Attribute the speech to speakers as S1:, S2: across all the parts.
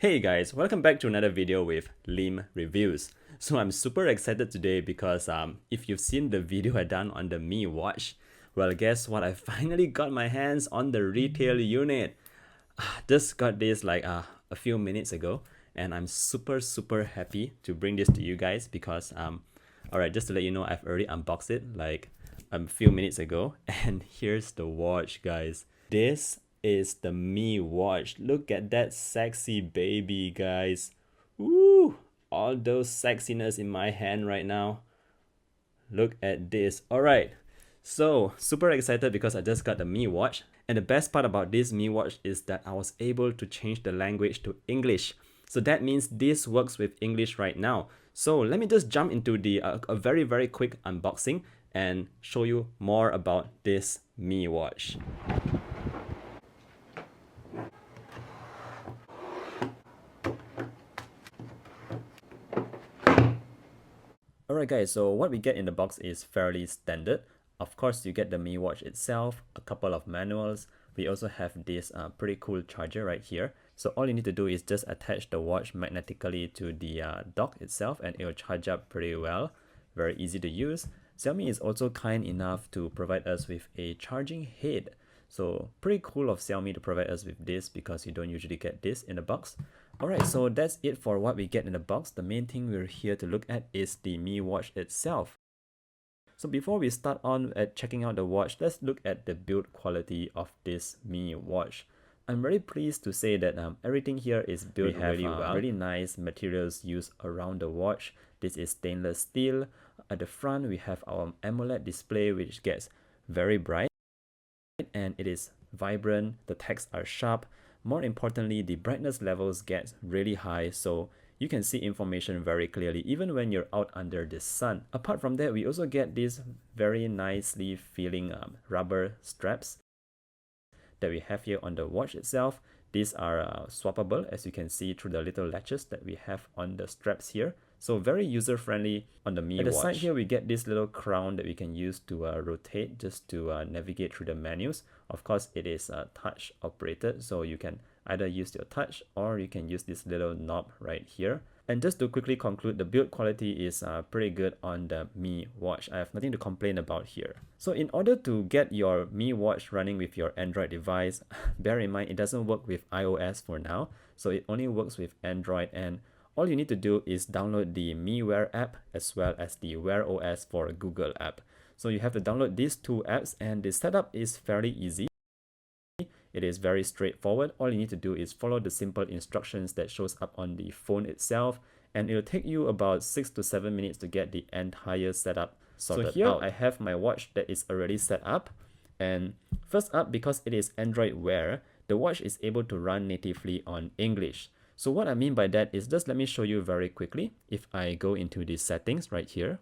S1: Hey guys, welcome back to another video with Lim Reviews. So I'm super excited today because if you've seen the video I done on the Mi Watch, well guess what, I finally got my hands on the retail unit. Just got this like a few minutes ago and I'm super happy to bring this to you guys because alright, just to let you know, I've already unboxed it like a few minutes ago and here's the watch, guys. This is the Mi Watch. Look at that sexy baby, guys. Woo! All those sexiness in my hand right now. Look at this. Alright, so super excited because I just got the Mi Watch. And the best part about this Mi Watch is that I was able to change the language to English. So that means this works with English right now. So let me just jump into the a very quick unboxing and show you more about this Mi Watch. Alright guys, so what we get in the box is fairly standard. Of course, you get the Mi Watch itself, a couple of manuals. We also have this pretty cool charger right here. So all you need to do is just attach the watch magnetically to the dock itself and it will charge up pretty well. Very easy to use. Xiaomi is also kind enough to provide us with a charging head. So pretty cool of Xiaomi to provide us with this because you don't usually get this in the box. Alright, so that's it for what we get in the box. The main thing we're here to look at is the Mi Watch itself. So before we start on at checking out the watch, let's look at the build quality of this Mi Watch. I'm very pleased to say that everything here is built really well. Really nice materials used around the watch. This is stainless steel. At the front, we have our AMOLED display which gets very bright and it is vibrant. The texts are sharp. More importantly, the brightness levels get really high, so you can see information very clearly even when you're out under the sun. Apart from that, we also get these very nicely feeling rubber straps that we have here on the watch itself. These are swappable, as you can see through the little latches that we have on the straps here. So very user-friendly on the Mi Watch. At the side here, we get this little crown that we can use to rotate just to navigate through the menus. Of course, it is touch operated, so you can either use your touch or you can use this little knob right here. And just to quickly conclude, the build quality is pretty good on the Mi Watch. I have nothing to complain about here. So in order to get your Mi Watch running with your Android device, bear in mind it doesn't work with iOS for now. So it only works with Android, and all you need to do is download the MiWear app as well as the Wear OS for Google app. So you have to download these two apps and the setup is fairly easy. It is very straightforward. All you need to do is follow the simple instructions that shows up on the phone itself, and it'll take you about 6 to 7 minutes to get the entire setup sorted out. So here I have my watch that is already set up, and first up, because it is Android Wear, the watch is able to run natively on English. So what I mean by that is, just let me show you very quickly. If I go into the settings right here,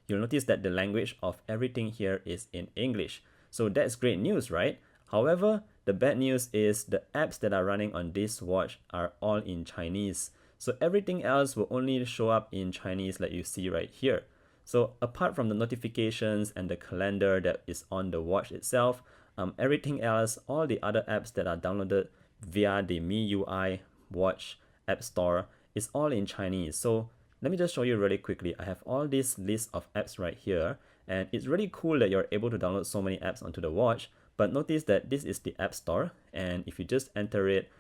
S1: you'll notice that the language of everything here is in English. So that's great news, right? However, the bad news is the apps that are running on this watch are all in Chinese. So everything else will only show up in Chinese like you see right here. So apart from the notifications and the calendar that is on the watch itself, everything else, all the other apps that are downloaded via the MIUI watch app store is all in Chinese. So let me just show you really quickly. I have all this list of apps right here, and it's really cool that you're able to download so many apps onto the watch. But notice that this is the app store, and if you just enter it,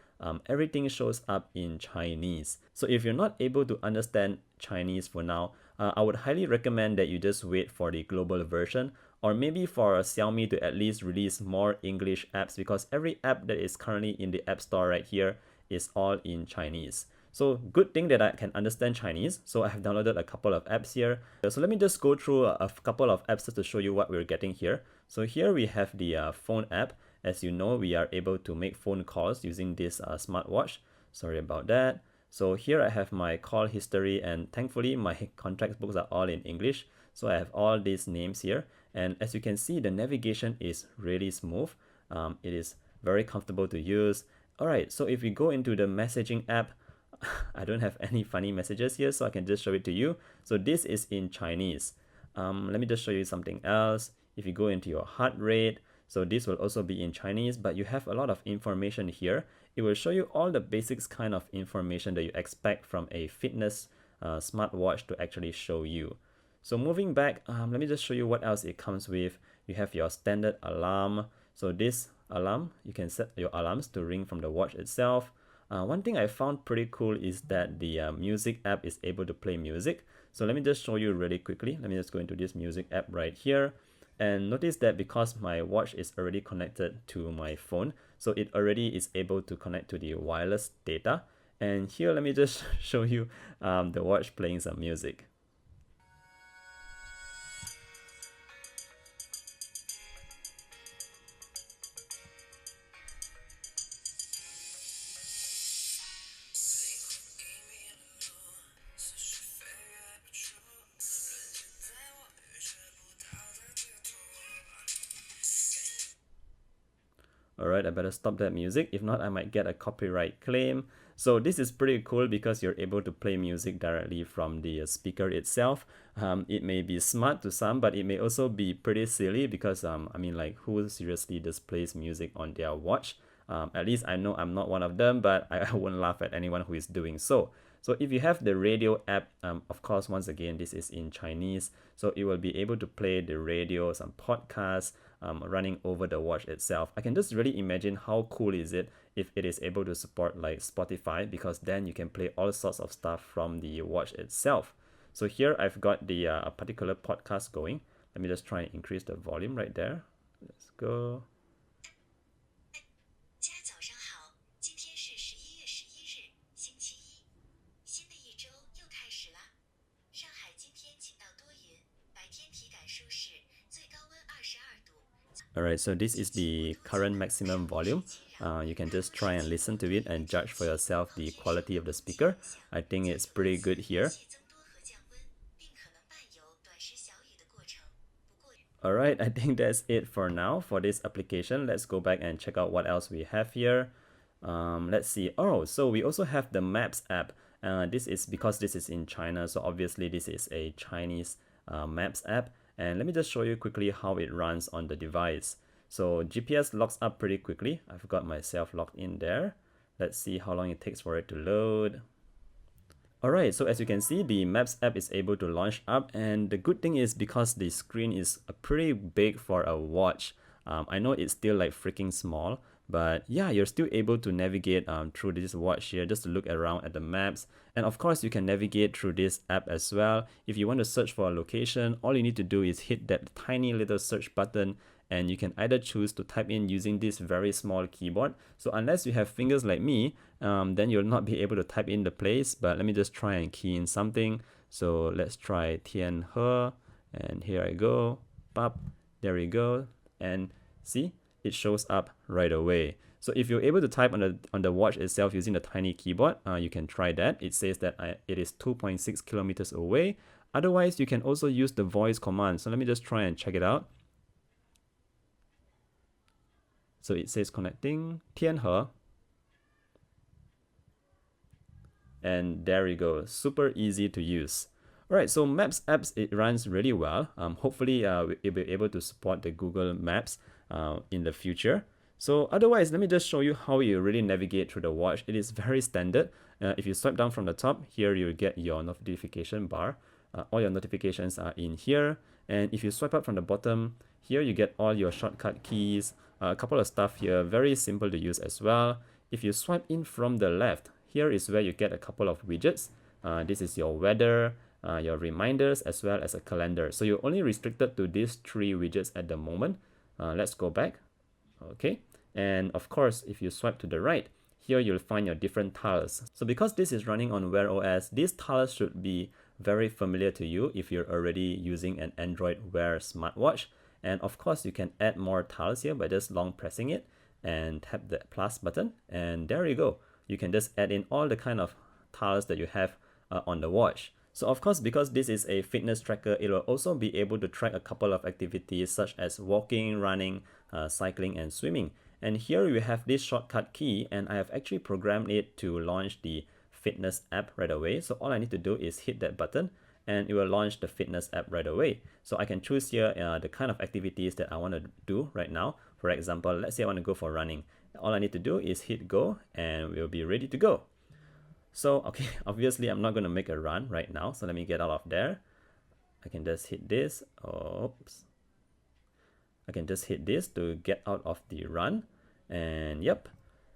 S1: everything shows up in Chinese. So if you're not able to understand Chinese for now, I would highly recommend that you just wait for the global version, or maybe for Xiaomi to at least release more English apps, because every app that is currently in the app store right here is all in Chinese. So good thing that I can understand Chinese. So I have downloaded a couple of apps here. So let me just go through a couple of apps just to show you what we're getting here. So here we have the phone app. As you know, we are able to make phone calls using this smartwatch. Sorry about that. So here I have my call history, and thankfully my contact books are all in English. So I have all these names here. And as you can see, the navigation is really smooth. It is very comfortable to use. Alright, so if we go into the messaging app, I don't have any funny messages here, so I can just show it to you. So this is in Chinese. Let me just show you something else. If you go into your heart rate, so this will also be in Chinese, but you have a lot of information here. it will show you all the basics kind of information that you expect from a fitness smartwatch to actually show you. So moving back, let me just show you what else it comes with. You have your standard alarm. So this alarm, you can set your alarms to ring from the watch itself. One thing I found pretty cool is that the music app is able to play music. So let me just show you really quickly. Let me just go into this music app right here. And notice that because my watch is already connected to my phone, so it already is able to connect to the wireless data. And here, let me just show you the watch playing some music. Alright, I better stop that music. If not, I might get a copyright claim. So this is pretty cool because you're able to play music directly from the speaker itself. It may be smart to some, but it may also be pretty silly because, I mean, like, who seriously displays music on their watch? At least I know I'm not one of them, but I won't laugh at anyone who is doing so. So if you have the radio app, of course, once again, this is in Chinese, so it will be able to play the radio, some podcasts, running over the watch itself. I can just really imagine how cool is it if it is able to support like Spotify, because then you can play all sorts of stuff from the watch itself. So here I've got the particular podcast going. Let me just try and increase the volume right there. Let's go. Alright, so this is the current maximum volume. You can just try and listen to it and judge for yourself the quality of the speaker. I think it's pretty good here. Alright, I think that's it for now for this application. Let's go back and check out what else we have here. Let's see. Oh, so we also have the Maps app. This is because this is in China, so obviously this is a Chinese Maps app. And let me just show you quickly how it runs on the device. So GPS locks up pretty quickly. I've got myself logged in there. Let's see how long it takes for it to load. Alright, so as you can see, the Maps app is able to launch up, and the good thing is because the screen is pretty big for a watch, I know it's still like freaking small, but yeah, you're still able to navigate through this watch here just to look around at the maps. And of course, you can navigate through this app as well. If you want to search for a location, all you need to do is hit that tiny little search button, and you can either choose to type in using this very small keyboard. So unless you have fingers like me, then you'll not be able to type in the place. But let me just try and key in something. So let's try Tianhe, and here I go. Pop, there we go. And see, it shows up right away. So if you're able to type on the watch itself using the tiny keyboard, you can try that. It says that it is 2.6 kilometers away. Otherwise, you can also use the voice command. So let me just try and check it out. So it says connecting Tianhe. And there we go. Super easy to use. Alright, so Maps apps, it runs really well. Hopefully, we'll be able to support the Google Maps in the future. So otherwise, let me just show you how you really navigate through the watch. It is very standard. If you swipe down from the top, here you'll get your notification bar. All your notifications are in here. And if you swipe up from the bottom, here you get all your shortcut keys, a couple of stuff here, very simple to use as well. If you swipe in from the left, here is where you get a couple of widgets. This is your weather, your reminders, as well as a calendar. So you're only restricted to these three widgets at the moment. Let's go back. Okay, and of course, if you swipe to the right, here you'll find your different tiles. So because this is running on Wear OS, these tiles should be very familiar to you if you're already using an Android Wear smartwatch. And of course, you can add more tiles here by just long pressing it and tap the plus button, and there you go. You can just add in all the kind of tiles that you have on the watch. So of course, because this is a fitness tracker, it will also be able to track a couple of activities such as walking, running, cycling, and swimming. And here we have this shortcut key, and I have actually programmed it to launch the fitness app right away. So all I need to do is hit that button, and it will launch the fitness app right away. So I can choose here the kind of activities that I want to do right now. For example, let's say I want to go for running. All I need to do is hit go and we'll be ready to go. So, okay, obviously I'm not going to make a run right now. So let me get out of there. I can just hit this. Oops. I can just hit this to get out of the run. And yep.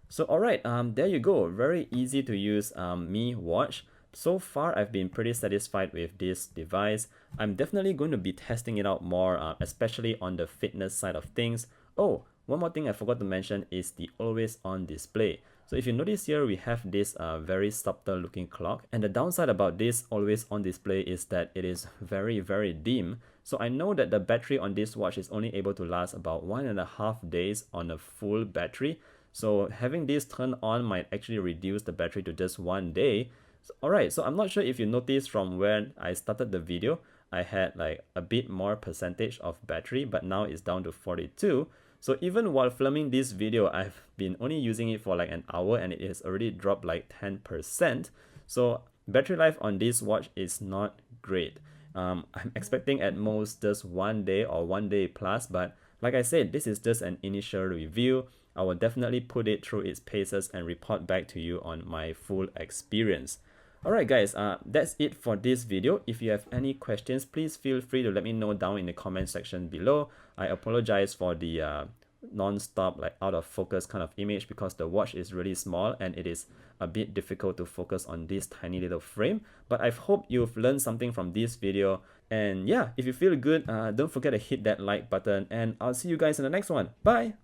S1: So, alright, there you go. Very easy to use Mi Watch. So far, I've been pretty satisfied with this device. I'm definitely going to be testing it out more, especially on the fitness side of things. Oh, one more thing I forgot to mention is the always on display. So if you notice here, we have this very subtle looking clock. And the downside about this always on display is that it is very, very dim. So I know that the battery on this watch is only able to last about 1.5 days on a full battery. So having this turned on might actually reduce the battery to just 1 day. So, alright, so I'm not sure if you noticed from when I started the video, I had like a bit more percentage of battery, but now it's down to 42. So even while filming this video, I've been only using it for like an hour and it has already dropped like 10%. So battery life on this watch is not great. I'm expecting at most just 1 day or 1 day plus, but like I said, this is just an initial review. I will definitely put it through its paces and report back to you on my full experience. Alright guys, that's it for this video. If you have any questions, please feel free to let me know down in the comment section below. I apologize for the non-stop, like out of focus kind of image because the watch is really small and it is a bit difficult to focus on this tiny little frame. But I hope you've learned something from this video. And yeah, if you feel good, don't forget to hit that like button and I'll see you guys in the next one. Bye!